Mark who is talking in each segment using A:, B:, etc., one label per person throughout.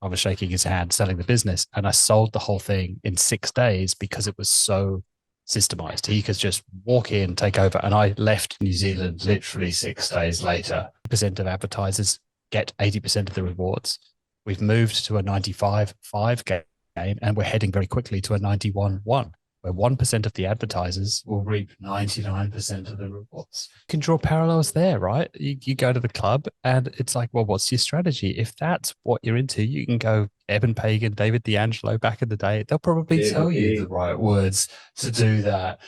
A: I was shaking his hand, selling the business, and I sold the whole thing in 6 days because it was so systemized. He could just walk in, take over, and I left New Zealand literally 6 days later. Percent of advertisers get 80% of the rewards. We've moved to a 95-5 game, and we're heading very quickly to a 91-1, where 1% of the advertisers will reap 99% of the rewards. You can draw parallels there, right? You go to the club and it's like, well, what's your strategy? If that's what you're into, you can go Eben Pagan, David D'Angelo back in the day. They'll probably tell you the right words to do that.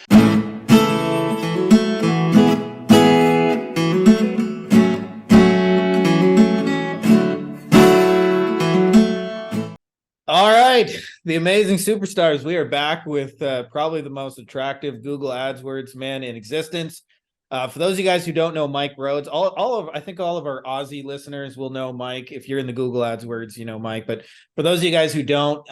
B: All right, the amazing superstars. We are back with probably the most attractive Google AdWords man in existence. For those of you guys who don't know Mike Rhodes, I think all of our Aussie listeners will know Mike. If you're in the Google AdWords, you know Mike. But for those of you guys who don't,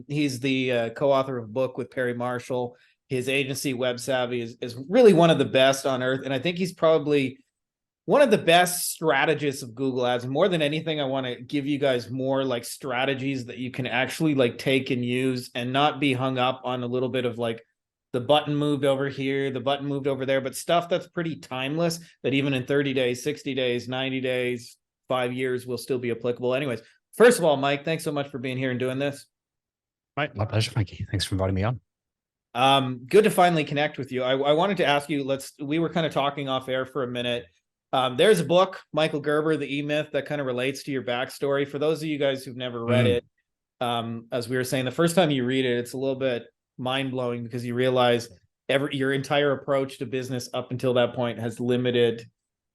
B: he's the co-author of a book with Perry Marshall. His agency, Web Savvy, is really one of the best on earth, and I think he's probably one of the best strategists of Google Ads. More than anything, I want to give you guys more like strategies that you can actually like take and use and not be hung up on a little bit of like the button moved over here, the button moved over there, but stuff that's pretty timeless that even in 30 days, 60 days, 90 days, 5 years will still be applicable. Anyways, first of all, Mike, thanks so much for being here and doing this.
A: Right, my pleasure. Thank you. Thanks for inviting me on.
B: Good to finally connect with you. I wanted to ask you, we were kind of talking off air for a minute. There's a book, Michael Gerber, The E-Myth, that kind of relates to your backstory. For those of you guys who've never read it, as we were saying, the first time you read it, it's a little bit mind-blowing because you realize your entire approach to business up until that point has limited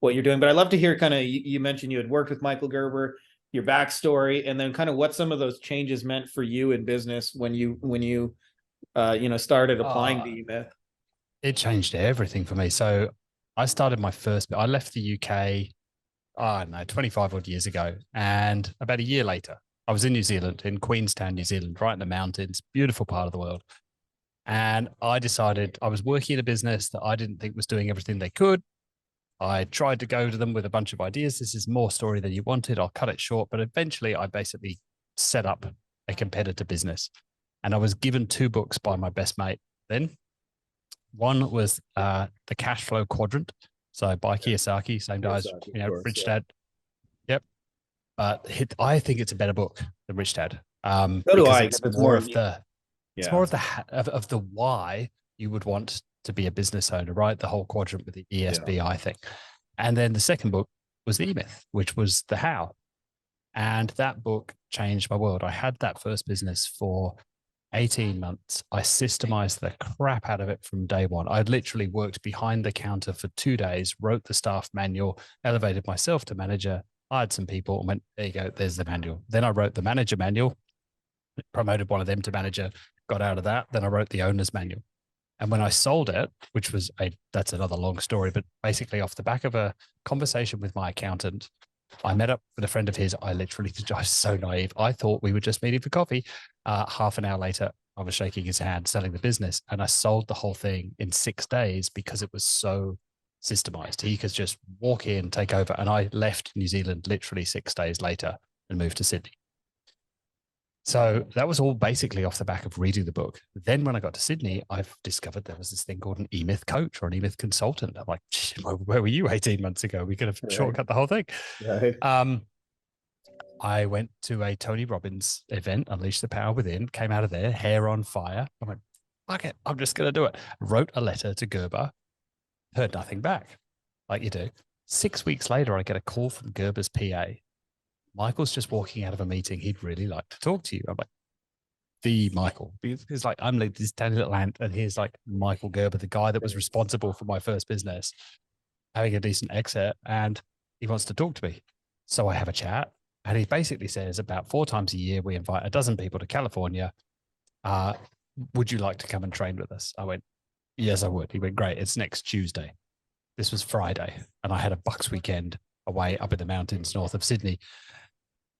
B: what you're doing. But I'd love to hear kind of, you mentioned you had worked with Michael Gerber, your backstory, and then kind of what some of those changes meant for you in business when you started applying the E-Myth.
A: It changed everything for me. So I left the UK, I don't know, 25 odd years ago. And about a year later, I was in New Zealand, in Queenstown, New Zealand, right in the mountains, beautiful part of the world. And I decided I was working in a business that I didn't think was doing everything they could. I tried to go to them with a bunch of ideas. This is more story than you wanted. I'll cut it short. But eventually I basically set up a competitor business. And I was given 2 books by my best mate then. One was the Cash Flow Quadrant. So by Kiyosaki, same guy as Rich Dad. Yep. But I think it's a better book than Rich Dad.
B: So do I.
A: It's more of the why you would want to be a business owner, right? The whole quadrant with the ESBI thing. And then the second book was the E-Myth, which was the how. And that book changed my world. I had that first business for 18 months. I systemized the crap out of it from day one. I literally worked behind the counter for 2 days, wrote the staff manual, elevated myself to manager, hired some people, and went, there you go, there's the manual. Then I wrote the manager manual, promoted one of them to manager, got out of that. Then I wrote the owner's manual. And when I sold it, which was that's another long story, but basically off the back of a conversation with my accountant, I met up with a friend of his. I was so naive. I thought we were just meeting for coffee. Half an hour later, I was shaking his hand, selling the business, and I sold the whole thing in 6 days because it was so systemized. He could just walk in, take over, and I left New Zealand literally 6 days later and moved to Sydney. So that was all basically off the back of reading the book. Then when I got to Sydney, I've discovered there was this thing called an E-Myth coach or an E-Myth consultant. I'm like, where were you 18 months ago? We could have shortcut the whole thing.
B: Right.
A: I went to a Tony Robbins event, Unleash the Power Within, came out of there, hair on fire. I'm like, fuck it, I'm just going to do it. Wrote a letter to Gerber, heard nothing back, like you do. 6 weeks later, I get a call from Gerber's PA. Michael's just walking out of a meeting. He'd really like to talk to you. I'm like, the Michael. He's like, I'm like this tiny little ant, and here's like Michael Gerber, the guy that was responsible for my first business, having a decent exit, and he wants to talk to me. So I have a chat, and he basically says about 4 times a year, we invite a dozen people to California. Would you like to come and train with us? I went, yes, I would. He went, great. It's next Tuesday. This was Friday, and I had a Bucks weekend away up in the mountains north of Sydney,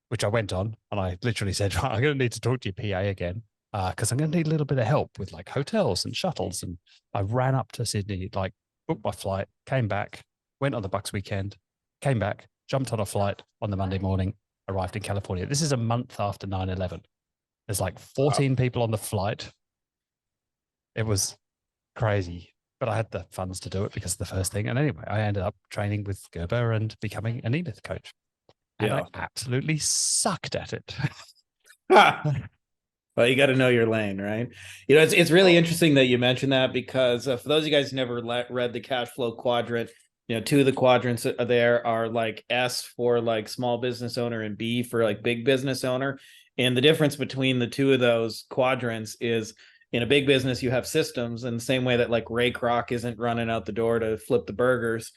A: which I went on, and I literally said, I'm going to need to talk to your PA again because I'm going to need a little bit of help with like hotels and shuttles. And I ran up to Sydney, like booked my flight, came back, went on the Bucks weekend, came back, jumped on a flight on the Monday morning, arrived in California. This is a month after 9/11. There's like 14 people on the flight. It was crazy, but I had the funds to do it because of the first thing. And anyway, I ended up training with Gerber and becoming an e-myth coach. And I absolutely sucked at it.
B: Well, you got to know your lane, right? You know, it's really interesting that you mentioned that, because for those of you guys who never read the cash flow quadrant, you know, two of the quadrants there are like S for like small business owner and B for like big business owner. And the difference between the two of those quadrants is, in a big business, you have systems, in the same way that like Ray Kroc isn't running out the door to flip the burgers.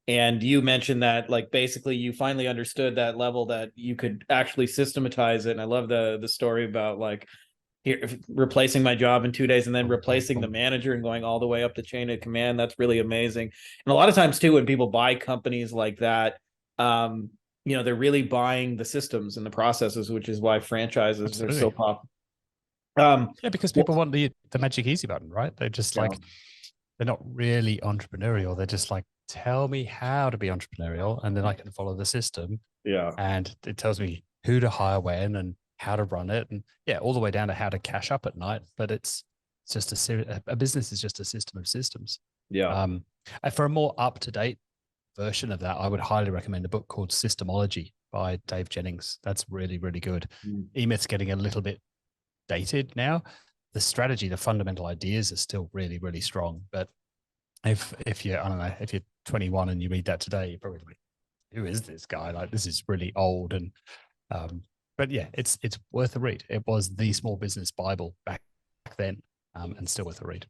B: And you mentioned that like basically you finally understood that level that you could actually systematize it. And I love the story about like here replacing my job in 2 days and then replacing the manager and going all the way up the chain of command. That's really amazing. And a lot of times too, when people buy companies like that, you know, they're really buying the systems and the processes, which is why franchises are so popular.
A: Yeah, because people want the magic easy button, right? They're just like, they're not really entrepreneurial. They're just like, tell me how to be entrepreneurial, and then I can follow the system.
B: Yeah.
A: And it tells me who to hire when and how to run it. And yeah, all the way down to how to cash up at night. But it's just a business is just a system of systems.
B: Yeah.
A: And for a more up-to-date version of that, I would highly recommend a book called Systemology by Dave Jennings. That's really, really good. E-Myth's getting a little bit dated now. The strategy, the fundamental ideas are still really, really strong. But if you're, I don't know, if you're 21 and you read that today, you're probably like, who is this guy? Like, this is really old. And but yeah, it's worth a read. It was the small business Bible back then, and still worth a read.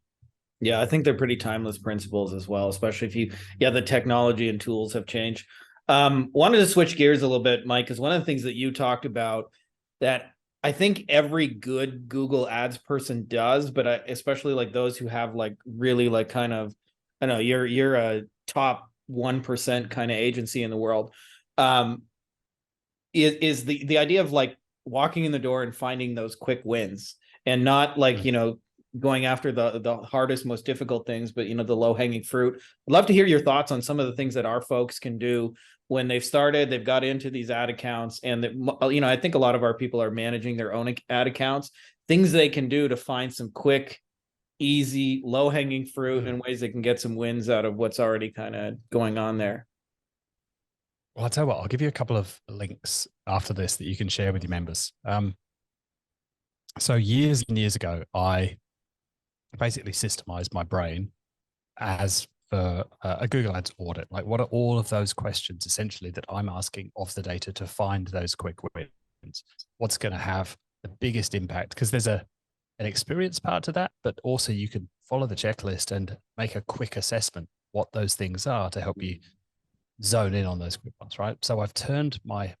B: Yeah, I think they're pretty timeless principles as well, especially if you, the technology and tools have changed. Wanted to switch gears a little bit, Mike, because one of the things that you talked about that I think every good Google Ads person does, but especially like those who have like really like kind of, I know you're a top 1% kind of agency in the world, is the idea of like walking in the door and finding those quick wins, and not like, you know, going after the hardest, most difficult things, but, you know, the low hanging fruit. I'd love to hear your thoughts on some of the things that our folks can do when they've started, they've got into these ad accounts, and that, you know, I think a lot of our people are managing their own ad accounts, things they can do to find some quick, easy, low hanging fruit and ways they can get some wins out of what's already kind of going on there.
A: Well, I'll tell you what, I'll give you a couple of links after this that you can share with your members. So years and years ago, I basically systemized my brain as for a Google Ads audit. Like, what are all of those questions essentially that I'm asking of the data to find those quick wins? What's going to have the biggest impact? Because there's an experience part to that, but also you can follow the checklist and make a quick assessment what those things are to help you zone in on those quick ones, right? So I've turned my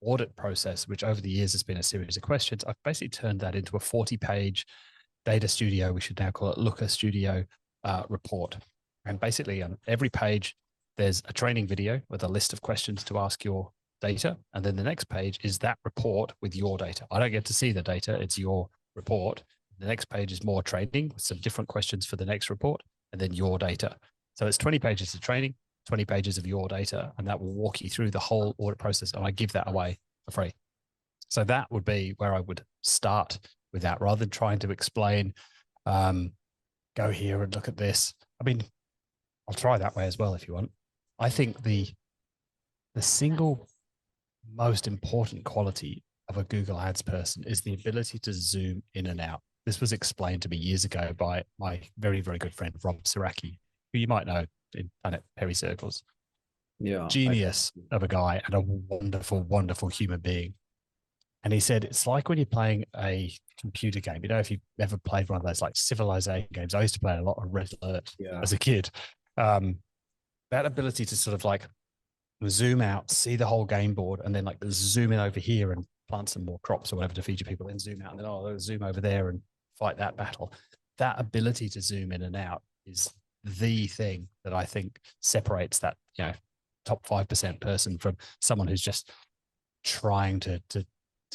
A: audit process, which over the years has been a series of questions, I've basically turned that into a 40-page data studio, we should now call it Looker Studio report. And basically on every page, there's a training video with a list of questions to ask your data. And then the next page is that report with your data. I don't get to see the data, it's your report. The next page is more training with some different questions for the next report, and then your data. So it's 20 pages of training, 20 pages of your data, and that will walk you through the whole audit process. And I give that away for free. So that would be where I would start with that, rather than trying to explain, go here and look at this. I mean, I'll try that way as well if you want. I think the single most important quality of a Google Ads person is the ability to zoom in and out. This was explained to me years ago by my very, very good friend, Rob Siraki, who you might know in Planet Perry circles.
B: Yeah.
A: Genius of a guy and a wonderful, wonderful human being. And he said, it's like when you're playing a computer game. You know, if you've ever played one of those like civilization games, I used to play a lot of Red Alert as a kid. That ability to sort of like zoom out, see the whole game board, and then like zoom in over here and plant some more crops or whatever to feed your people, then zoom out, and then zoom over there and fight that battle. That ability to zoom in and out is the thing that I think separates that, you know, top 5% person from someone who's just trying to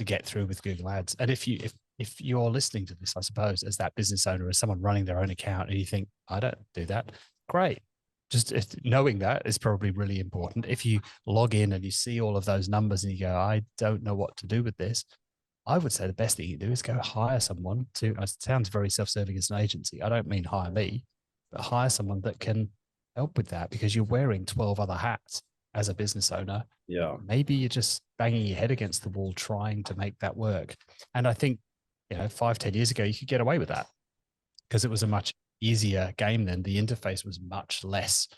A: get through with Google Ads. And if you're listening to this, I suppose, as that business owner, as someone running their own account, and you think, I don't do that, great. just knowing that is probably really important. If you log in and you see all of those numbers and you go, I don't know what to do with this, I would say the best thing you do is go hire someone to, it sounds very self-serving as an agency. I don't mean hire me, but hire someone that can help with that, because you're wearing 12 other hats as a business owner.
B: Yeah.
A: Maybe you're just banging your head against the wall trying to make that work. And I think, 5-10 years ago, you could get away with that because it was a much easier game then. The interface was much less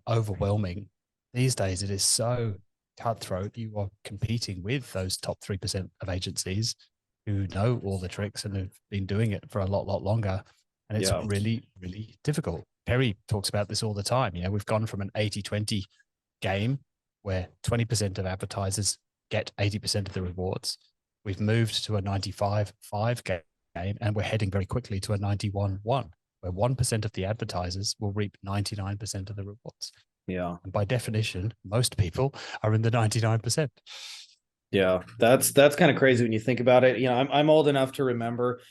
A: overwhelming. These days, it is so cutthroat. You are competing with those top 3% of agencies who know all the tricks and have been doing it for a lot longer. And it's really, really difficult. Perry talks about this all the time. We've gone from an 80-20 game where 20% of advertisers get 80% of the rewards. We've moved to a 95-5 game, and we're heading very quickly to a 91-1, where 1% of the advertisers will reap 99% of the rewards.
B: Yeah.
A: And by definition, most people are in the 99%.
B: Yeah, that's kind of crazy when you think about it. I'm old enough to remember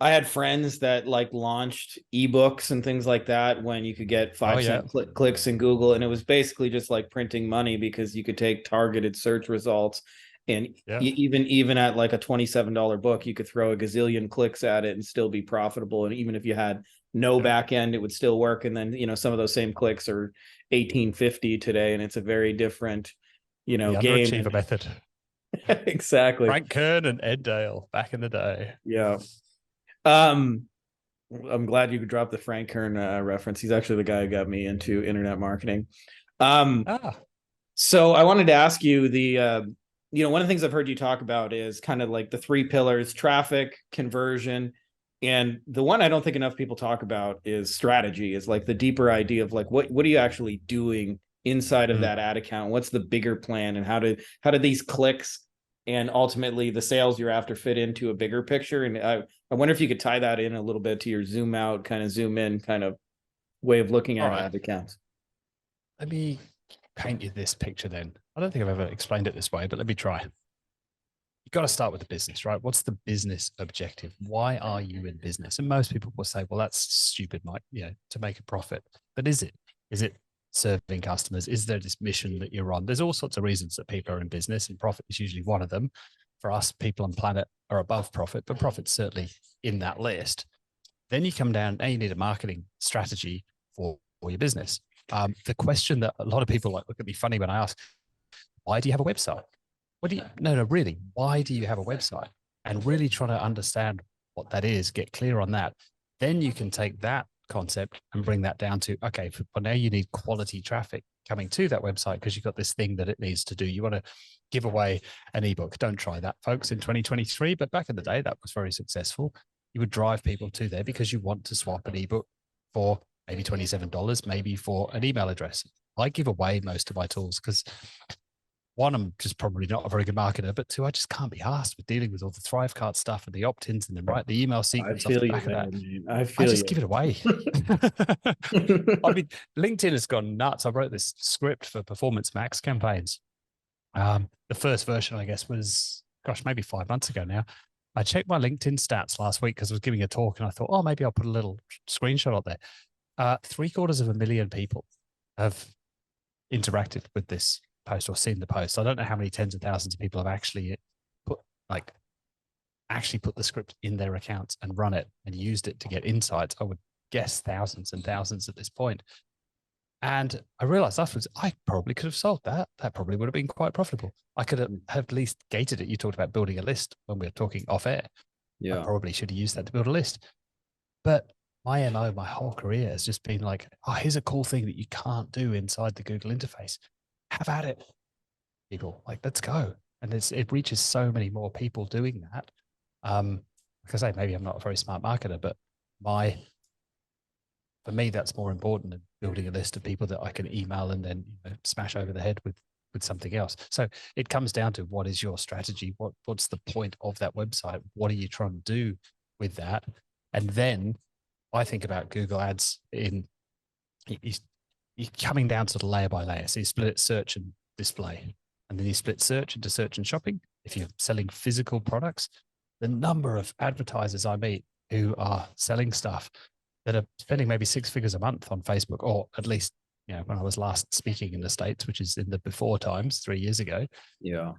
B: I had friends that like launched ebooks and things like that when you could get 5 cent clicks in Google, and it was basically just like printing money because you could take targeted search results. And even at like a $27 book, you could throw a gazillion clicks at it and still be profitable. And even if you had no back end, it would still work. And then, some of those same clicks are $18.50 today, and it's a very different,
A: the
B: game.
A: Underachiever method.
B: Exactly.
A: Frank Kern and Ed Dale back in the day.
B: Yeah. I'm glad you could drop the Frank Kern reference. He's actually the guy who got me into internet marketing. So I wanted to ask you one of the things I've heard you talk about is kind of like the 3 pillars: traffic, conversion, and the one I don't think enough people talk about is strategy. Is like the deeper idea of like what are you actually doing inside of that ad account? What's the bigger plan, and how do these clicks and ultimately the sales you're after fit into a bigger picture? And I wonder if you could tie that in a little bit to your zoom out, kind of zoom in kind of way of looking at ad accounts.
A: Let me paint you this picture then. I don't think I've ever explained it this way, but let me try. You've got to start with the business, right? What's the business objective? Why are you in business? And most people will say, well, that's stupid, Mike, to make a profit. But is it? Is it serving customers? Is there this mission that you're on? There's all sorts of reasons that people are in business, and profit is usually one of them. For us, people on planet are above profit, but profit's certainly in that list. Then you come down, and you need a marketing strategy for your business. The question that a lot of people look at me funny when I ask, why do you have a website? Really, why do you have a website? And really try to understand what that is, get clear on that. Then you can take that concept and bring that down to, okay, for now you need quality traffic coming to that website because you've got this thing that it needs to do. You want to give away an ebook. Don't try that, folks, in 2023. But back in the day, that was very successful. You would drive people to there because you want to swap an ebook for maybe $27, maybe for an email address. I give away most of my tools because, one, I'm just probably not a very good marketer, but 2, I just can't be asked with dealing with all the Thrivecart stuff and the opt-ins and then write the email sequence off the back of that. I just give it away. I mean, LinkedIn has gone nuts. I wrote this script for Performance Max campaigns. The first version, I guess, was, maybe 5 months ago now. I checked my LinkedIn stats last week because I was giving a talk and I thought, maybe I'll put a little screenshot out there. 750,000 people have interacted with this post or seen the post. I don't know how many tens of thousands of people have actually put the script in their accounts and run it and used it to get insights. I would guess thousands and thousands at this point. And I realized afterwards, I probably could have sold that. That probably would have been quite profitable. I could have at least gated it. You talked about building a list when we were talking off air. I probably should have used that to build a list. But my MO, my whole career has just been like, here's a cool thing that you can't do inside the Google interface. Have at it, people. Like, let's go. And it reaches so many more people doing that. Like I say, maybe I'm not a very smart marketer, but for me, that's more important than building a list of people that I can email and then smash over the head with something else. So it comes down to, what is your strategy? What's the point of that website? What are you trying to do with that? And then I think about Google Ads you're coming down sort of layer by layer. So you split it search and display, and then you split search into search and shopping. If you're selling physical products, the number of advertisers I meet who are selling stuff that are spending maybe 6 figures a month on Facebook, or at least, when I was last speaking in the States, which is in the before times, 3 years ago,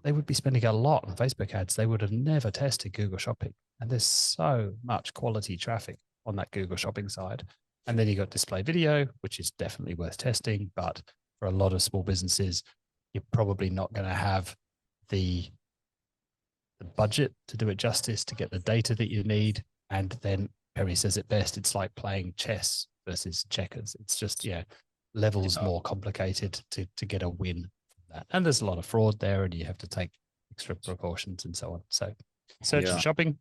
A: they would be spending a lot on Facebook ads. They would have never tested Google Shopping. And there's so much quality traffic on that Google Shopping side. And then you got display video, which is definitely worth testing. But for a lot of small businesses, you're probably not going to have the budget to do it justice, to get the data that you need. And then Perry says it best, it's like playing chess versus checkers. It's just, levels more complicated to get a win from that. And there's a lot of fraud there, and you have to take extra precautions and so on. So search and shopping,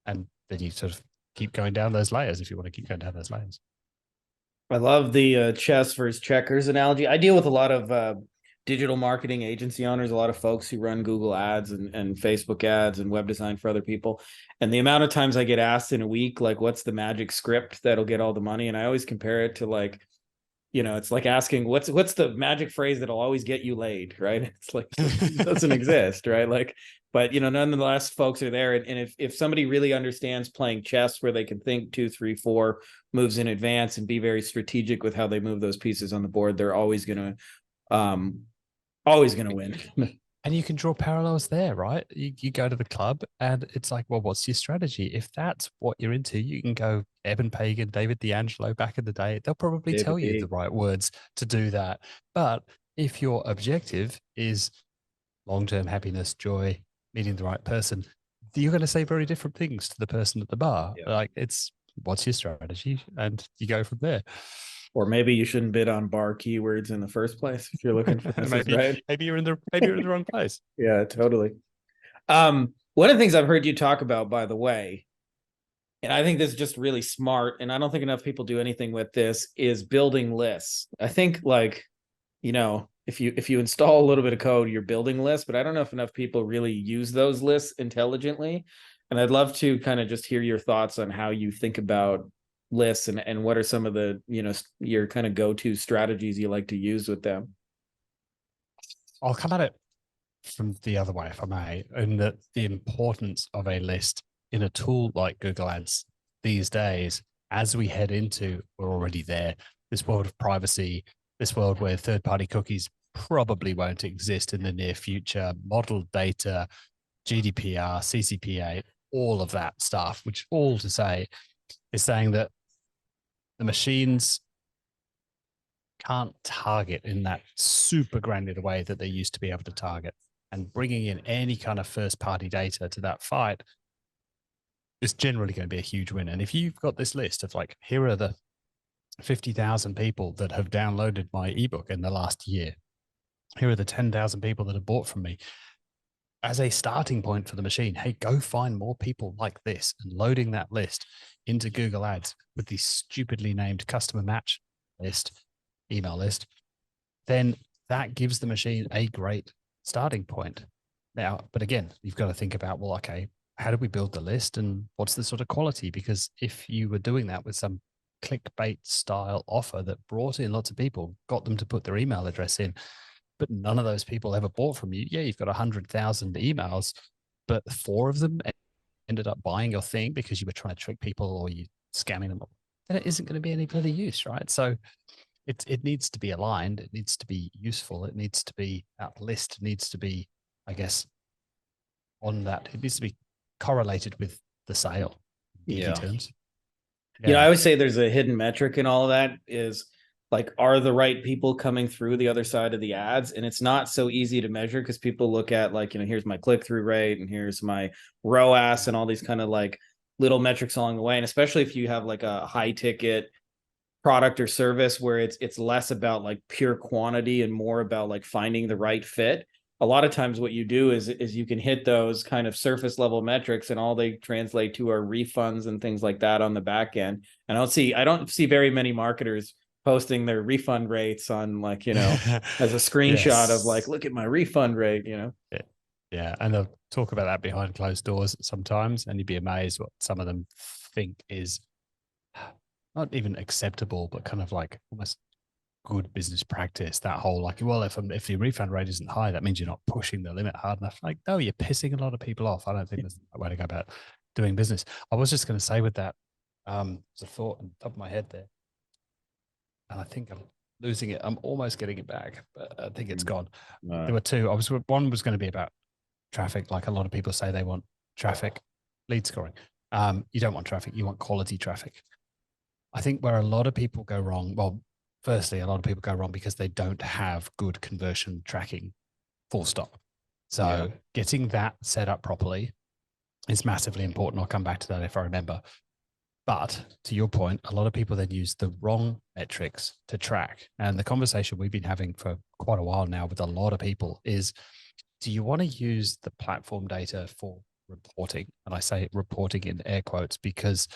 A: and then you sort of keep going down those layers if you want to keep going down those layers.
B: I love the chess versus checkers analogy. I deal with a lot of digital marketing agency owners, a lot of folks who run Google ads and Facebook ads and web design for other people. And the amount of times I get asked in a week, like, what's the magic script that'll get all the money? And I always compare it to, like, it's like asking what's the magic phrase that'll always get you laid, right? It's like, it doesn't exist, right? Like, but nonetheless, folks are there. And if somebody really understands playing chess, where they can think 2, 3, 4 moves in advance and be very strategic with how they move those pieces on the board, they're always gonna win.
A: And you can draw parallels there, right? You go to the club and it's like, well, what's your strategy? If that's what you're into, you can go Evan Pagan, David D'Angelo back in the day. They'll probably tell you the right words to do that. But if your objective is long-term happiness, joy, meeting the right person, you're going to say very different things to the person at the bar. Like, it's what's your strategy? And you go from there.
B: Or maybe you shouldn't bid on bar keywords in the first place if you're looking for this, right?
A: Maybe you're in the wrong place.
B: Yeah, totally. One of the things I've heard you talk about, by the way, and I think this is just really smart, and I don't think enough people do anything with this, is building lists. I think, like, if you install a little bit of code, you're building lists, but I don't know if enough people really use those lists intelligently. And I'd love to kind of just hear your thoughts on how you think about lists and what are some of the, your kind of go-to strategies you like to use with them.
A: I'll come at it from the other way, if I may, and the importance of a list in a tool like Google Ads these days, as we head into, we're already there, this world of privacy, this world where third-party cookies probably won't exist in the near future, model data, GDPR, CCPA, all of that stuff, which all to say is saying that the machines can't target in that super granular way that they used to be able to target. And bringing in any kind of first-party data to that fight is generally going to be a huge win. And if you've got this list of, like, here are the 50,000 people that have downloaded my ebook in the last year, here are the 10,000 people that have bought from me, as a starting point for the machine, hey, go find more people like this, and loading that list into Google Ads with the stupidly named customer match list, email list, then that gives the machine a great starting point. Now, but again, you've got to think about, well, okay, how do we build the list and what's the sort of quality? Because if you were doing that with some clickbait style offer that brought in lots of people, got them to put their email address in, but none of those people ever bought from you. Yeah, you've got 100,000 emails, but 4 of them ended up buying your thing because you were trying to trick people or you scamming them. Then it isn't going to be any bloody use, right? So it needs to be aligned. It needs to be useful. It needs to be, that list needs to be, I guess, on that. It needs to be correlated with the sale.
B: Yeah.
A: Terms.
B: I always say there's a hidden metric in all of that, is, like, are the right people coming through the other side of the ads? And it's not so easy to measure because people look at, like, here's my click-through rate and here's my ROAS and all these kind of, like, little metrics along the way. And especially if you have, like, a high ticket product or service where it's less about, like, pure quantity and more about, like, finding the right fit. A lot of times what you do is you can hit those kind of surface level metrics, and all they translate to are refunds and things like that on the back end. And I don't see very many marketers posting their refund rates on, like, as a screenshot of, like, look at my refund rate,
A: Yeah. And they'll talk about that behind closed doors sometimes, and you'd be amazed what some of them think is not even acceptable, but kind of like almost good business practice. That whole, like, well, if your refund rate isn't high, that means you're not pushing the limit hard enough. Like, no, you're pissing a lot of people off. I don't think that's the right way to go about doing business. I was just going to say with that, There's a thought on the top of my head there, and I think I'm losing it. I'm almost getting it back, but I think it's gone. There were two. One was going to be about traffic. Like a lot of people say they want traffic, lead scoring. You don't want traffic. You want quality traffic. I think where a lot of people go wrong, well, firstly, a lot of people go wrong because they don't have good conversion tracking, full stop. So getting that set up properly is massively important. I'll come back to that if I remember. But to your point, a lot of people then use the wrong metrics to track. And the conversation we've been having for quite a while now with a lot of people is, do you want to use the platform data for reporting? And I say reporting in air quotes because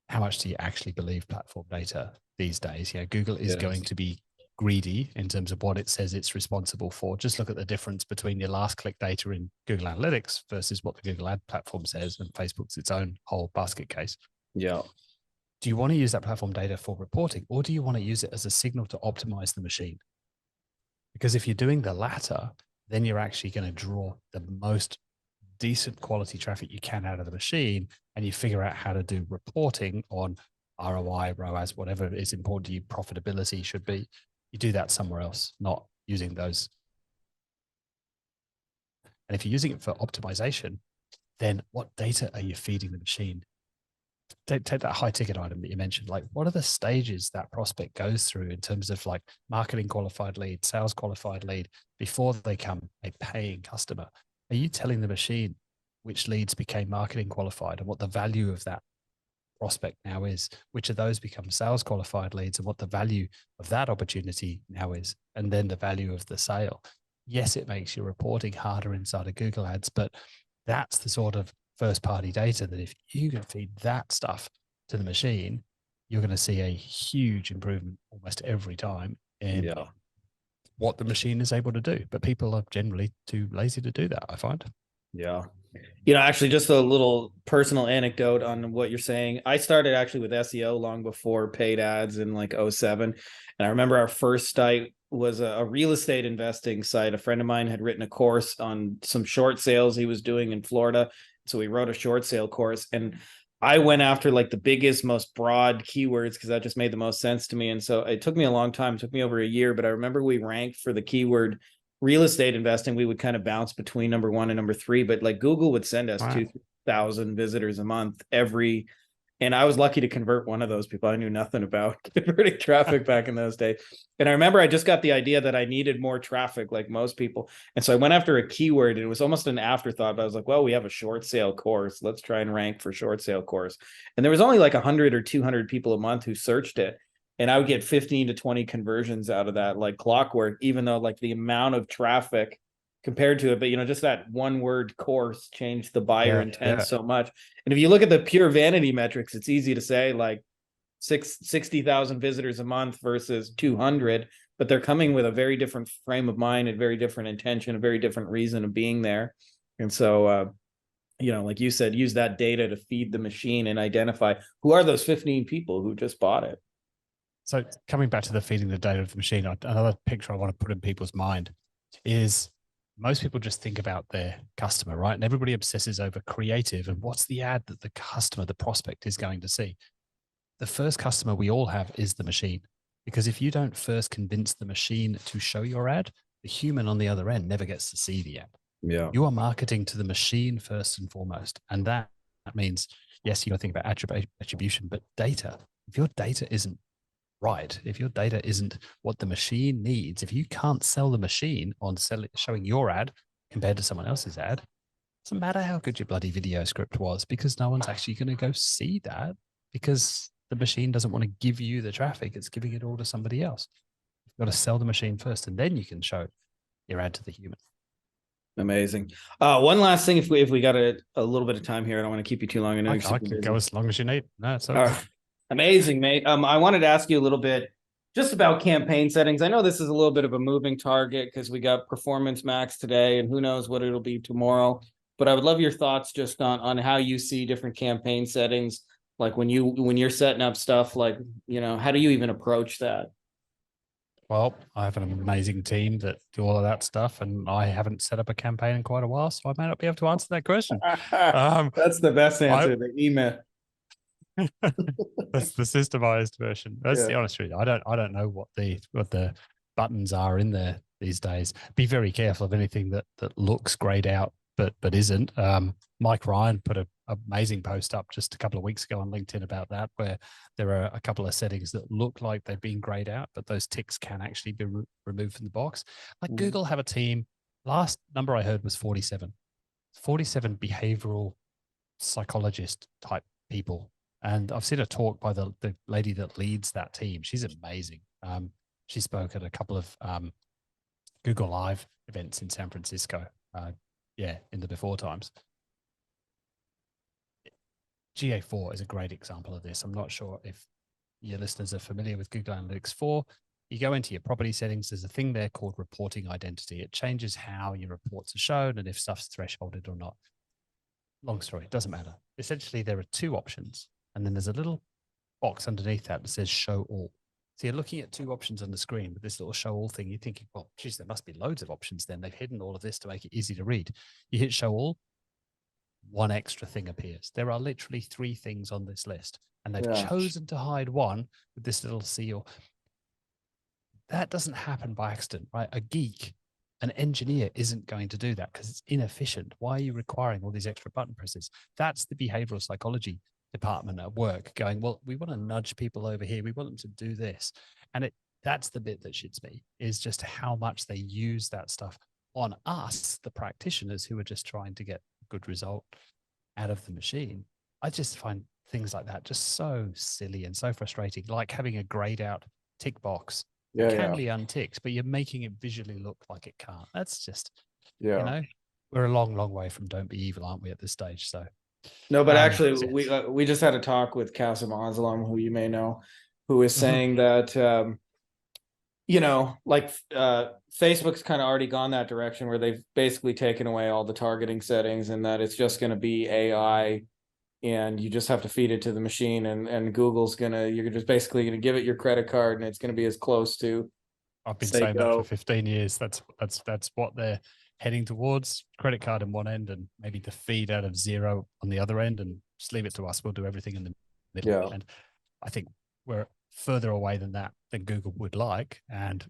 A: how much do you actually believe platform data these days? You know, Google is going to be greedy in terms of what it says it's responsible for. Just look at the difference between your last click data in Google Analytics versus what the Google ad platform says, and Facebook's its own whole basket case.
B: Yeah.
A: Do you want to use that platform data for reporting, or do you want to use it as a signal to optimize the machine? Because if you're doing the latter, then you're actually going to draw the most decent quality traffic you can out of the machine, and you figure out how to do reporting on ROI, ROAS, whatever is important to you, profitability should be. You do that somewhere else, not using those. And if you're using it for optimization, then what data are you feeding the machine? Take that high ticket item that you mentioned. Like, what are the stages that prospect goes through in terms of like marketing qualified lead, sales qualified lead, before they become a paying customer? Are you telling the machine which leads became marketing qualified and what the value of that prospect now is? Which of those become sales qualified leads and what the value of that opportunity now is? And then the value of the sale. Yes, it makes your reporting harder inside of Google Ads, but that's the sort of first party data that if you can feed that stuff to the machine, you're going to see a huge improvement almost every time in what the machine is able to do. But people are generally too lazy to do that, I find.
B: Yeah. You know, actually, just a little personal anecdote on what you're saying. I started actually with SEO long before paid ads in like 2007. And I remember our first site was a real estate investing site. A friend of mine had written a course on some short sales he was doing in Florida. So we wrote a short sale course, and I went after like the biggest, most broad keywords because that just made the most sense to me. And so it took me a long time. It took me over a year, but I remember we ranked for the keyword real estate investing. We would kind of bounce between number 1 and number 3, but like Google would send us 2,000 visitors a month every. And I was lucky to convert one of those people. I knew nothing about converting traffic back in those days. And I remember I just got the idea that I needed more traffic like most people. And so I went after a keyword, and it was almost an afterthought, but I was like, well, we have a short sale course. Let's try and rank for short sale course. And there was only like 100 or 200 people a month who searched it. And I would get 15 to 20 conversions out of that, like clockwork, even though like the amount of traffic compared to it, but you know, just that one word course changed the buyer intent so much. And if you look at the pure vanity metrics, it's easy to say like 60,000 visitors a month versus 200, but they're coming with a very different frame of mind, a very different intention, a very different reason of being there. And so, you know, like you said, use that data to feed the machine and identify who are those 15 people who just bought it.
A: So coming back to the feeding the data of the machine, another picture I want to put in people's mind is most people just think about their customer, right? And everybody obsesses over creative and what's the ad that the customer, the prospect is going to see. The first customer we all have is the machine, because if you don't first convince the machine to show your ad, the human on the other end never gets to see the ad.
B: Yeah.
A: You are marketing to the machine first and foremost. And that means, yes, you got to think about attribution, but data. If your data isn't right, if your data isn't what the machine needs, if you can't sell the machine on showing your ad compared to someone else's ad, doesn't matter how good your bloody video script was, because no one's actually going to go see that, because the machine doesn't want to give you the traffic. It's giving it all to somebody else. You've got to sell the machine first, and then you can show your ad to the human.
B: Amazing. One last thing, if we got a little bit of time here, I don't want to keep you too long. I know
A: I can go as long as you need. No, it's
B: okay. Amazing, mate. I wanted to ask you a little bit just about campaign settings. I know this is a little bit of a moving target because we got Performance Max today, and who knows what it'll be tomorrow. But I would love your thoughts just on how you see different campaign settings. Like when you're setting up stuff, like, you know, how do you even approach that?
A: Well, I have an amazing team that do all of that stuff, and I haven't set up a campaign in quite a while, so I may not be able to answer that question.
B: That's the best answer. The email.
A: That's the systemized version. That's the honest truth. I don't know what the buttons are in there these days. Be very careful of anything that looks grayed out but isn't. Mike Ryan put an amazing post up just a couple of weeks ago on LinkedIn about that, where there are a couple of settings that look like they've been grayed out, but those ticks can actually be removed from the box. Like Google have a team. Last number I heard was 47 behavioral psychologist type people. And I've seen a talk by the lady that leads that team. She's amazing. She spoke at a couple of Google Live events in San Francisco. In the before times. GA4 is a great example of this. I'm not sure if your listeners are familiar with Google Analytics 4. You go into your property settings. There's a thing there called reporting identity. It changes how your reports are shown and if stuff's thresholded or not. Long story, it doesn't matter. Essentially, there are two options. And then there's a little box underneath that says show all. So you're looking at two options on the screen with this little show all thing. You're thinking, well, geez, there must be loads of options then. They've hidden all of this to make it easy to read. You hit show all, one extra thing appears. There are literally 3 things on this list, and they've chosen to hide one with this little seal. That doesn't happen by accident, right? A geek, an engineer isn't going to do that because it's inefficient. Why are you requiring all these extra button presses? That's the behavioral psychology department at work going, well, we want to nudge people over here. We want them to do this. And that's the bit that shits me, is just how much they use that stuff on us, the practitioners who are just trying to get a good result out of the machine. I just find things like that just so silly and so frustrating, like having a grayed out tick box. It can be unticked, but you're making it visually look like it can't. That's just, you know, we're a long, long way from don't be evil, aren't we, at this stage? So
B: no, but actually, we just had a talk with Qasim Aslam, who you may know, who is saying that Facebook's kind of already gone that direction where they've basically taken away all the targeting settings, and that it's just going to be AI, and you just have to feed it to the machine, and Google's you're just basically gonna give it your credit card, and it's gonna be as close to.
A: I've been saying that for 15 years. That's what they're heading towards. Credit card in one end and maybe the feed out of Xero on the other end, and just leave it to us. We'll do everything in the middle. Yeah. And I think we're further away than that than Google would like. And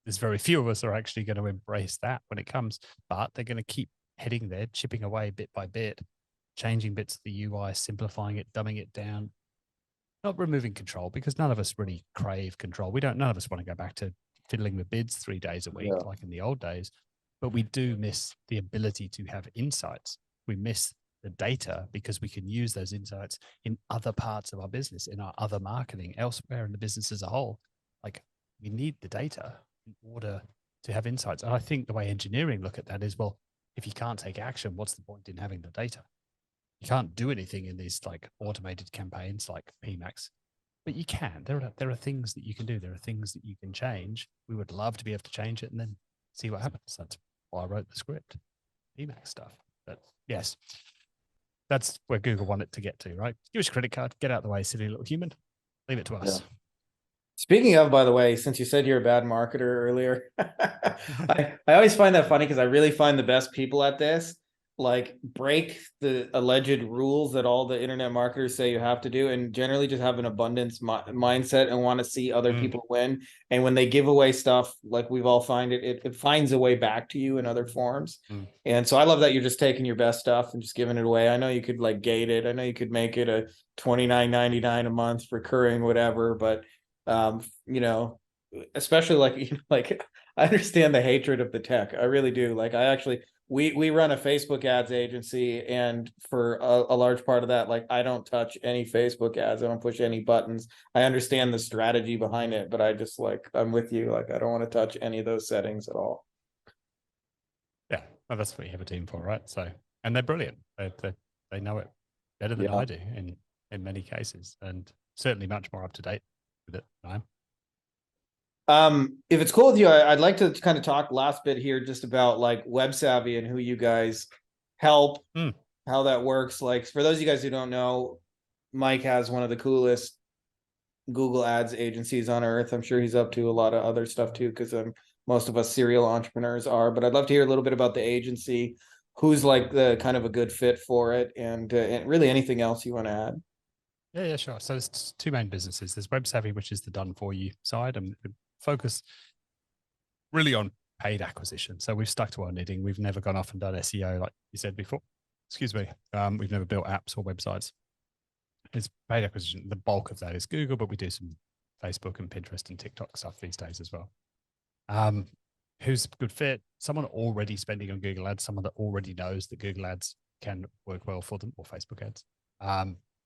A: there's very few of us are actually going to embrace that when it comes, but they're going to keep heading there, chipping away bit by bit, changing bits of the UI, simplifying it, dumbing it down, not removing control, because none of us really crave control. None of us want to go back to fiddling with bids 3 days a week, like in the old days, but we do miss the ability to have insights. We miss the data because we can use those insights in other parts of our business, in our other marketing, elsewhere in the business as a whole. Like, we need the data in order to have insights. And I think the way engineering look at that is, well, if you can't take action, what's the point in having the data? You can't do anything in these like automated campaigns like PMAX, but you can. There are things that you can do. There are things that you can change. We would love to be able to change it and then see what happens. That's why I wrote the script, PMAX stuff. But yes, that's where Google wanted to get to, right? Give us a credit card, get out of the way, silly little human, leave it to us.
B: Yeah. Speaking of, by the way, since you said you're a bad marketer earlier, I always find that funny because I really find the best people at this like break the alleged rules that all the internet marketers say you have to do, and generally just have an abundance mindset and want to see other people win. And when they give away stuff, like we've all find it finds a way back to you in other forms. And so I love that you're just taking your best stuff and just giving it away. I know you could like gate it. I know you could make it a $29.99 a month recurring, whatever, but especially like I understand the hatred of the tech. I really do. Like we run a Facebook ads agency, and for a large part of that, like I don't touch any Facebook ads. I don't push any buttons. I understand the strategy behind it, but I just I'm with you. Like I don't want to touch any of those settings at all.
A: Yeah, well, that's what you have a team for, right? So, and they're brilliant. They know it better than I do in many cases, and certainly much more up to date with it than I am.
B: If it's cool with you, I'd like to kind of talk last bit here just about like Web Savvy and who you guys help, how that works. Like for those of you guys who don't know, Mike has one of the coolest Google Ads agencies on earth. I'm sure he's up to a lot of other stuff too, because most of us serial entrepreneurs are. But I'd love to hear a little bit about the agency, who's like the kind of a good fit for it, and really anything else you want to add.
A: Yeah, sure. So there's two main businesses. There's Web Savvy, which is the done for you side, and we focus really on paid acquisition. So we've stuck to our knitting. We've never gone off and done SEO like you said before. Excuse me. We've never built apps or websites. It's paid acquisition. The bulk of that is Google, but we do some Facebook and Pinterest and TikTok stuff these days as well. Who's a good fit? Someone already spending on Google Ads, someone that already knows that Google Ads can work well for them, or Facebook ads.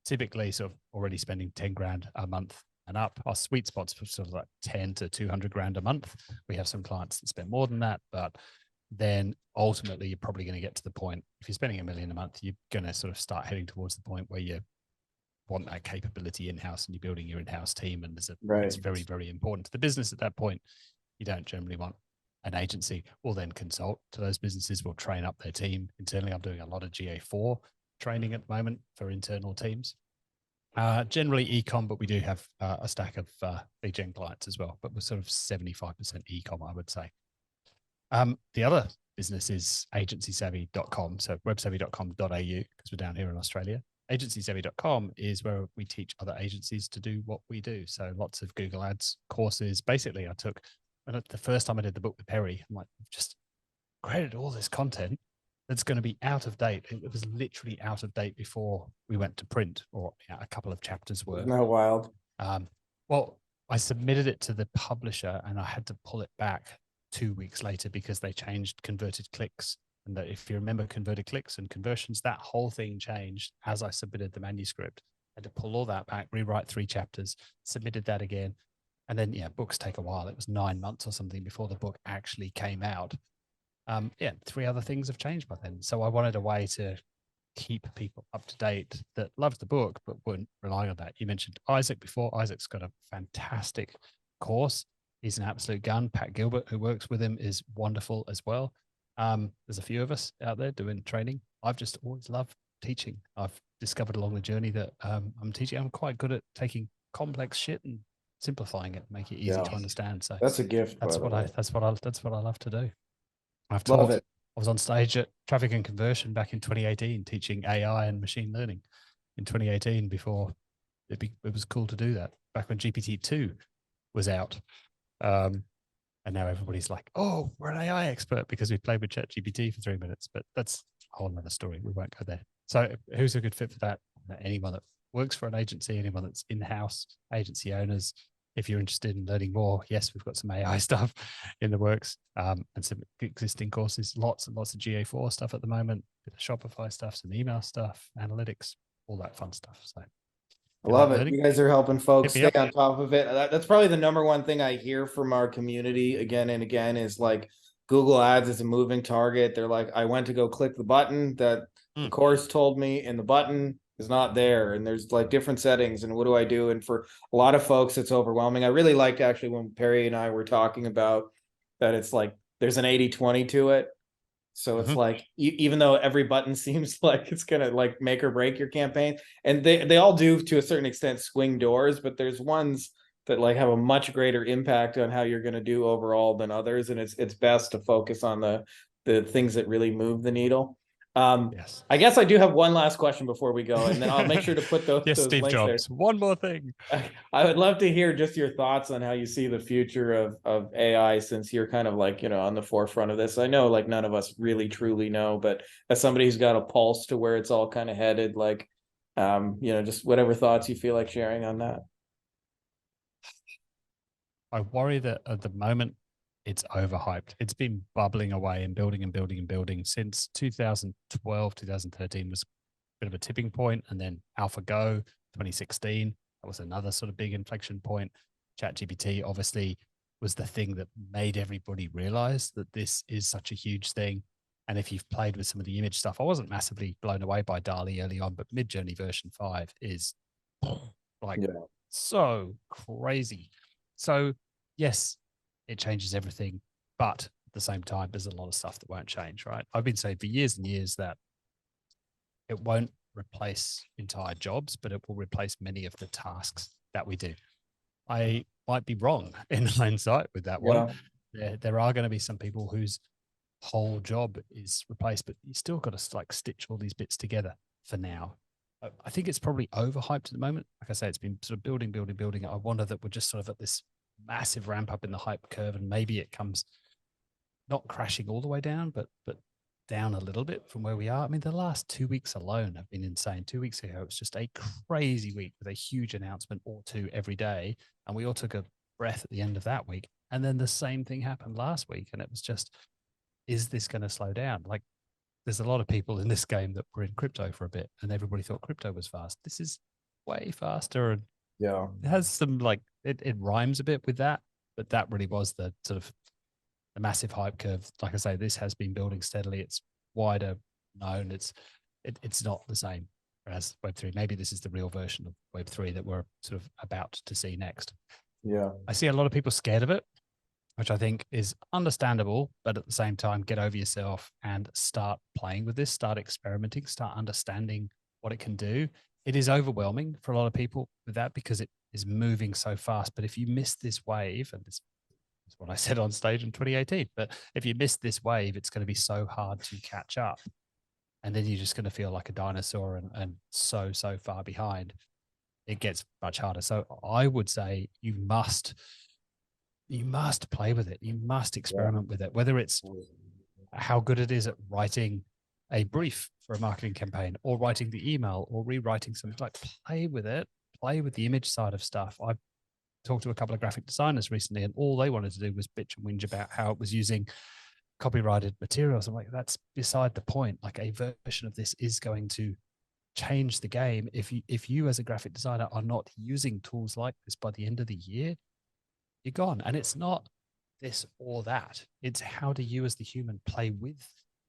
A: Typically sort of already spending 10 grand a month and up. Our sweet spots for sort of like 10 to 200 grand a month. We have some clients that spend more than that, but then ultimately you're probably going to get to the point, if you're spending $1 million a month, you're going to sort of start heading towards the point where you want that capability in-house and you're building your in-house team. And it's very, very important to the business at that point. You don't generally want an agency. We'll then consult to those businesses. We'll train up their team internally. I'm doing a lot of GA4 training at the moment for internal teams. Generally e-com, but we do have a stack of lead gen clients as well, but we're sort of 75% e-com, I would say. The other business is agencysavvy.com. So websavvy.com.au, because we're down here in Australia. Agencysavvy.com is where we teach other agencies to do what we do. So lots of Google Ads courses. Basically, the first time I did the book with Perry, I'm like, just created all this content that's going to be out of date. It was literally out of date before we went to print, or a couple of chapters were.
B: Isn't that wild?
A: Well, I submitted it to the publisher and I had to pull it back 2 weeks later because they changed converted clicks. And that, if you remember converted clicks and conversions, that whole thing changed as I submitted the manuscript. I had to pull all that back, rewrite 3 chapters, submitted that again. And then, books take a while. It was 9 months or something before the book actually came out. 3 other things have changed by then. So I wanted a way to keep people up to date that loved the book, but weren't relying on that. You mentioned Isaac before. Isaac's got a fantastic course. He's an absolute gun. Pat Gilbert, who works with him, is wonderful as well. There's a few of us out there doing training. I've just always loved teaching. I've discovered along the journey that I'm teaching. I'm quite good at taking complex shit and simplifying it, make it easy to understand. So
B: that's a gift.
A: That's what I love to do. I've
B: Love
A: taught
B: it.
A: I was on stage at Traffic and Conversion back in 2018, teaching AI and machine learning in 2018 before it was cool to do that, back when GPT-2 was out. And now everybody's like, oh, we're an AI expert because we played with ChatGPT for 3 minutes, but that's a whole nother story. We won't go there. So who's a good fit for that? Anyone that works for an agency, anyone that's in-house, agency owners. If you're interested in learning more, yes, we've got some AI stuff in the works, and some existing courses, lots and lots of GA4 stuff at the moment, bit of Shopify stuff, some email stuff, analytics, all that fun stuff. So
B: I love it. You guys are helping folks stay on top of it. That's probably the number one thing I hear from our community again and again is like Google Ads is a moving target. They're like, I went to go click the button that the course told me, and the button is not there. And there's like different settings. And what do I do? And for a lot of folks, it's overwhelming. I really liked actually when Perry and I were talking about that it's like there's an 80-20 to it. So it's like, even though every button seems like it's going to like make or break your campaign, and they all do to a certain extent swing doors, but there's ones that like have a much greater impact on how you're going to do overall than others. And it's best to focus on the things that really move the needle.
A: Yes.
B: I guess I do have one last question before we go, and then I'll make sure to put those,
A: yes,
B: those
A: Steve
B: links
A: Jobs.
B: there.
A: One more thing.
B: I would love to hear just your thoughts on how you see the future of AI, since you're kind of like, on the forefront of this. I know like none of us really truly know, but as somebody who's got a pulse to where it's all kind of headed, like, just whatever thoughts you feel like sharing on that.
A: I worry that at the moment it's overhyped. It's been bubbling away and building and building and building since 2012, 2013 was a bit of a tipping point. And then AlphaGo 2016, that was another sort of big inflection point. ChatGPT obviously was the thing that made everybody realize that this is such a huge thing. And if you've played with some of the image stuff, I wasn't massively blown away by DALL-E early on, but Midjourney version 5 is like so crazy. So yes, it changes everything, but at the same time, there's a lot of stuff that won't change, right? I've been saying for years and years that it won't replace entire jobs, but it will replace many of the tasks that we do. I might be wrong in hindsight with that one. There are going to be some people whose whole job is replaced, but you still got to like stitch all these bits together for now. I think it's probably overhyped at the moment. Like I say, it's been sort of building. I wonder that we're just sort of at this massive ramp up in the hype curve, and maybe it comes not crashing all the way down, but down a little bit from where we are. I mean, the last 2 weeks alone have been insane. 2 weeks ago, it was just a crazy week with a huge announcement or two every day, and we all took a breath at the end of that week. And then the same thing happened last week, and it was just, is this going to slow down? Like, there's a lot of people in this game that were in crypto for a bit, and everybody thought crypto was fast. This is way faster, and it has some like it rhymes a bit with that, but that really was the sort of the massive hype curve. Like I say, this has been building steadily. It's wider known. It's not the same as Web3. Maybe this is the real version of Web3 that we're sort of about to see next.
C: Yeah.
A: I see a lot of people scared of it, which I think is understandable, but at the same time, get over yourself and start playing with this, start experimenting, start understanding what it can do. It is overwhelming for a lot of people with that because it is moving so fast. But if you miss this wave, and this is what I said on stage in 2018, but if you miss this wave, it's going to be so hard to catch up. And then you're just going to feel like a dinosaur and so far behind. It gets much harder. So I would say you must play with it. You must experiment with it, whether it's how good it is at writing a brief for a marketing campaign or writing the email or rewriting something. Like, play with it, play with the image side of stuff. I talked to a couple of graphic designers recently, and all they wanted to do was bitch and whinge about how it was using copyrighted materials. I'm like, that's beside the point. Like, a version of this is going to change the game. If you as a graphic designer are not using tools like this by the end of the year, you're gone. And it's not this or that. It's how do you as the human play with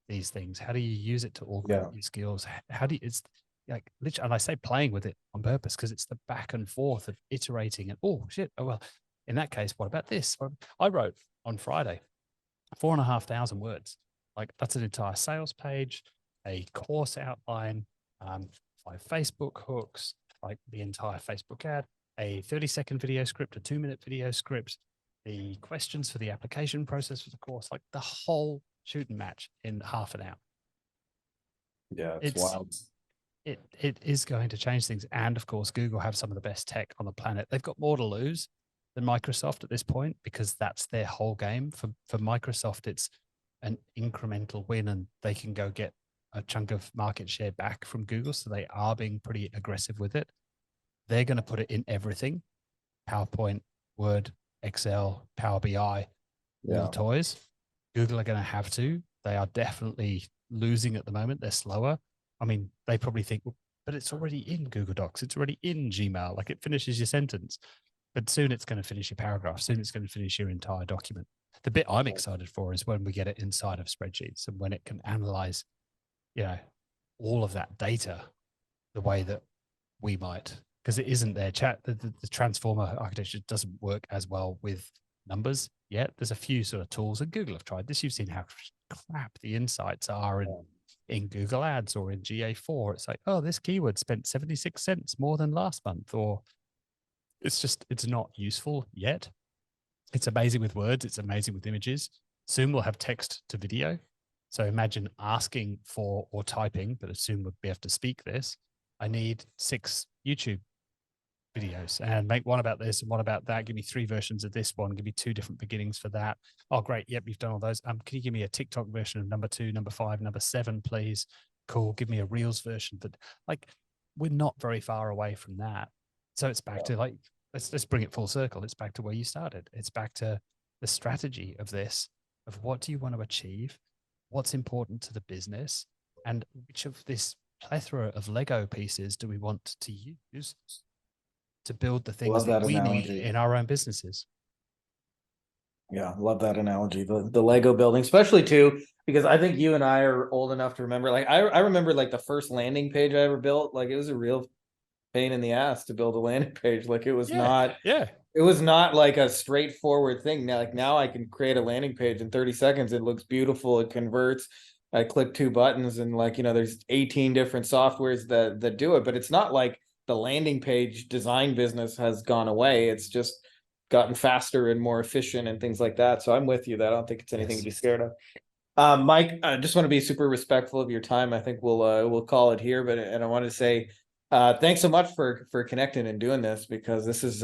A: these things? How do you use it to augment your skills? How do you, it's like literally, and I say playing with it on purpose because it's the back and forth of iterating and, oh shit, oh well, in that case, what about this? I wrote on Friday 4,500 words. Like, that's an entire sales page, a course outline, 5 Facebook hooks, like the entire Facebook ad, a 30-second video script, a 2-minute video script, the questions for the application process for the course, like the whole shooting match in half an hour.
C: Yeah, it's wild.
A: It is going to change things. And of course, Google have some of the best tech on the planet. They've got more to lose than Microsoft at this point because that's their whole game. For Microsoft, it's an incremental win, and they can go get a chunk of market share back from Google. So they are being pretty aggressive with it. They're going to put it in everything: PowerPoint, Word, Excel, Power BI, all the toys. Google are going to have to. They are definitely losing at the moment. They're slower. I mean, they probably think, well, but it's already in Google Docs. It's already in Gmail. Like, it finishes your sentence. But soon it's going to finish your paragraph. Soon it's going to finish your entire document. The bit I'm excited for is when we get it inside of spreadsheets and when it can analyze, all of that data the way that we might, because it isn't there. The transformer architecture doesn't work as well with numbers yet. There's a few sort of tools, and Google have tried this. You've seen how crap the insights are in Google Ads or in GA4. It's like, oh, this keyword spent 76 cents more than last month, or it's not useful yet. It's amazing with words. It's amazing with images. Soon we'll have text to video. So imagine asking for or typing, but soon we'll be able to speak this. I need 6 YouTube videos and make one about this and one about that. Give me 3 versions of this one. Give me 2 different beginnings for that. Oh, great. Yep, you've done all those. Can you give me a TikTok version of number 2, number 5, number 7, please? Cool. Give me a Reels version. But like, we're not very far away from that. So it's back to like, let's bring it full circle. It's back to where you started. It's back to the strategy of this, of what do you want to achieve? What's important to the business? And which of this plethora of Lego pieces do we want to use to build the things that we need in our own businesses?
B: Yeah, love that analogy. The Lego building, especially too, because I think you and I are old enough to remember. Like, I remember like the first landing page I ever built. Like, it was a real pain in the ass to build a landing page. Like, it was it was not like a straightforward thing. Now I can create a landing page in 30 seconds. It looks beautiful. It converts. I click 2 buttons and there's 18 different softwares that do it, but it's not like the landing page design business has gone away. It's just gotten faster and more efficient and things like that. So I'm with you that I don't think it's anything to be scared of. Mike, I just want to be super respectful of your time. I think we'll call it here, and I want to say, Thanks so much for connecting and doing this, because this is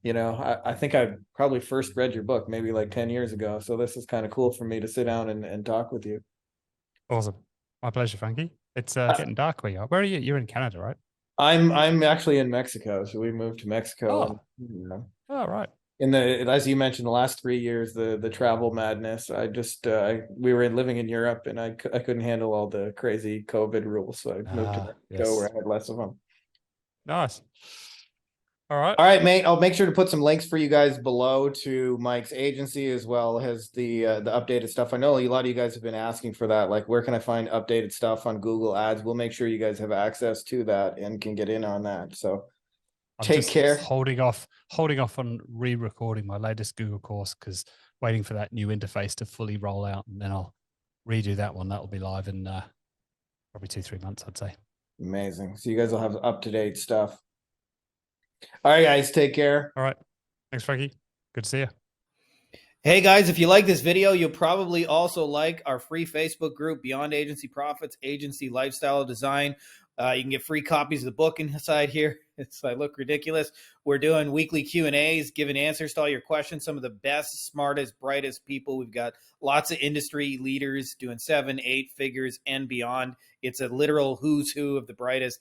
B: you know, I think I probably first read your book maybe like 10 years ago. So this is kind of cool for me to sit down and talk with you.
A: Awesome. My pleasure, Frankie. It's getting dark where you are. Where are you? You're in Canada, right?
B: I'm actually in Mexico, so we moved to Mexico.
A: Oh.
B: You know,
A: Oh, right.
B: in the, as you mentioned, the last 3 years, the travel madness. I just we were living in Europe, and I couldn't handle all the crazy COVID rules, so I moved to Mexico where I had less of them.
A: Nice. All right.
B: All right, mate. I'll make sure to put some links for you guys below to Mike's agency, as well as the updated stuff. I know a lot of you guys have been asking for that. Like, where can I find updated stuff on Google Ads? We'll make sure you guys have access to that and can get in on that. So take care.
A: Holding off on re-recording my latest Google course, because waiting for that new interface to fully roll out, and then I'll redo that one. That'll be live in probably 2-3 months, I'd say.
B: Amazing. So you guys will have up-to-date stuff. All right, guys, take care.
A: All right. Thanks, Frankie. Good to see you.
B: Hey, guys, if you like this video, you'll probably also like our free Facebook group, Beyond Agency Profits, Agency Lifestyle Design. You can get free copies of the book inside here. I look ridiculous. We're doing weekly Q&As, giving answers to all your questions. Some of the best, smartest, brightest people. We've got lots of industry leaders doing 7, 8 figures and beyond. It's a literal who's who of the brightest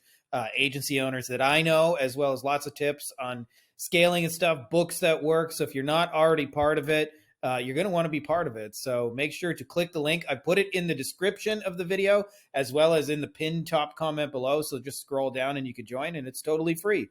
B: agency owners that I know, as well as lots of tips on scaling and stuff, books that work. So if you're not already part of it, you're going to want to be part of it. So make sure to click the link. I put it in the description of the video, as well as in the pinned top comment below. So just scroll down and you can join, and it's totally free.